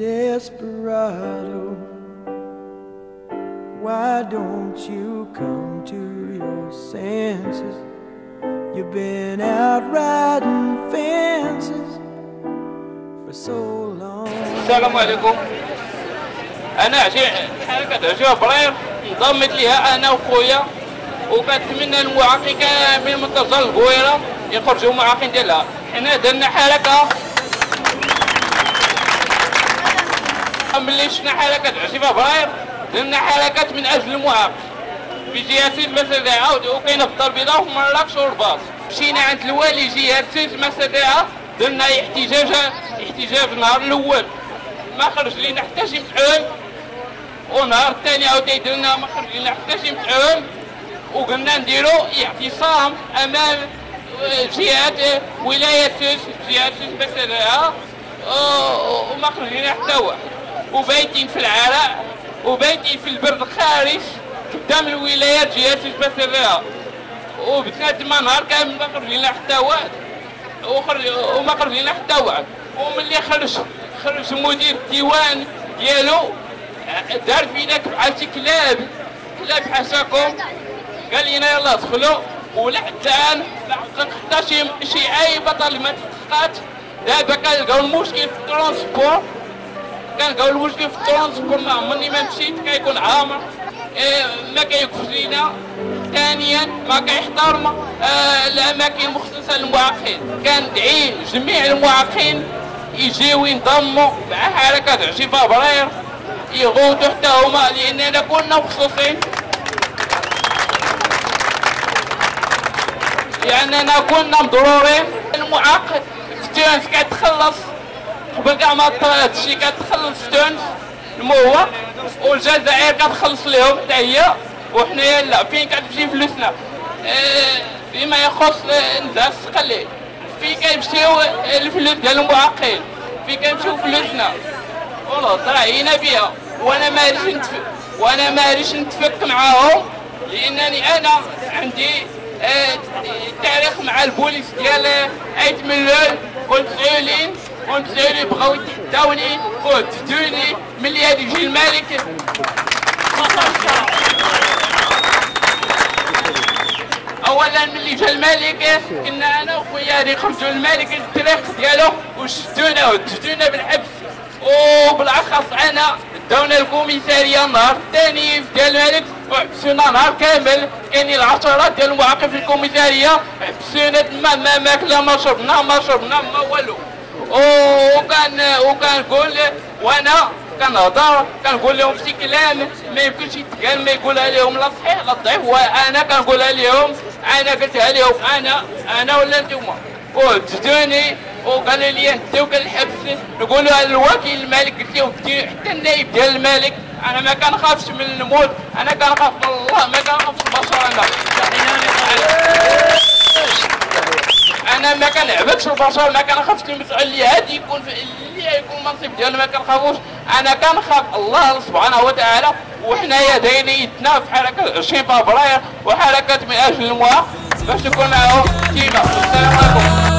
desperado. Why don't you come to your senses? You've been out riding fences for so long. السلام عليكم. أنا حركة عجيبة برير انضمت لها أنا وخويا، وكنتمنى المعاقين كامل من منطقة البويرة يخرجوا معاقين ديالها. حنا درنا حركة ملي شفنا حركة عجيبة برير درنا حركات من أجل المعاق في جهة سيد مسدعة وكاينة في الدار البيضاء وفي مراكش والرباط. مشينا عند الوالي جهة سيد مسدعة درنا احتجاج النهار الأول ما خرج لينا حتى شي مفعول، ونهار الثاني عاوتاني درنا ما خرج لينا حتى شي مفعول، وقلنا نديرو اعتصام امام جهات ولاية جهة مسدعة وما خرج لينا حتى واحد، وبايتين في العراء وبايتين في البرد الخارج قدام الولايات جهات مسدعة، وبتنا تما نهار كامل ما خرج لينا حتى واحد وما خرج لينا حتى واحد. وملي خرج مدير الديوان ديالو دار فينا بحال شي كلاب حاشاكم، قال لنا يلاه دخلوا، ولا حتى الان ما حقق حتى شي عيبه طال ما تحققات. دابا كنلقاو المشكل في الترونسبور، ما عمرني ما مشيت كيكون عامر، ما كيوقفش لينا. ثانيا ما كيحترم الاماكن المخصصه للمعاقين. كندعي جميع المعاقين يجيو ينضموا مع حركة عجيبة برير يغوتوا حتى هما، لاننا كنا مخصوصين، لاننا كنا مضرورين. المعاق في تونس كتخلص قبل كاع ما طرا هادشي، كتخلص في تونس الموه، والجزائر كتخلص لهم حتى هي، وحنايا لا. فين كتمشي فلوسنا؟ فيما يخص النزاع الثقلي فين كيمشيو الفلوس ديال المعاقين؟ فين كيمشيو فلوسنا؟ والله طرعينا بها، وانا ماريش نتفك معاهم، لانني انا عندي تاريخ مع البوليس ديال عيد ملول، والمسؤولين بغاو يتحداوني وهددوني ملي غادي يجي الملك. اولا ملي جا الملك كنا انا وخويا غادي نخرجوا للملك الطريق ديالو وشدونا وهددونا بالحبس، وبالاخص انا داونا الكوميساريه النهار الثاني ديال الملك وحبسونا نهار كامل. كاينين العشرات ديال المعاقين في الكوميساريه حبسونا تما، ما ماكله ما شربنا ما والو. وكنقول وانا كنهضر كنقول لهم شي كلام ما يمكنش يتقال، ما يقولها لهم لا صحيح لا ضعيف، وانا كنقولها لهم، انا قلتها لهم انا ولا نتوما، وهددوني وقالوا لي نديو الحبس. نقولوا الوكيل الملك قلت لهم ديروا حتى النائب ديال الملك. انا ما كنخافش من الموت، انا كنخاف من الله، ما كنخافش من البشر. انا ما كنعبدش البشر، ما كنخافش المسؤول اللي هادي يكون المنصب ديالو، ما كنخافوش. انا كنخاف الله سبحانه وتعالى. وحنايا دايرين يدنا في حركه 20 فبراير وحركات من اجل المعاق باش تكون معاهم كيما. السلام عليكم.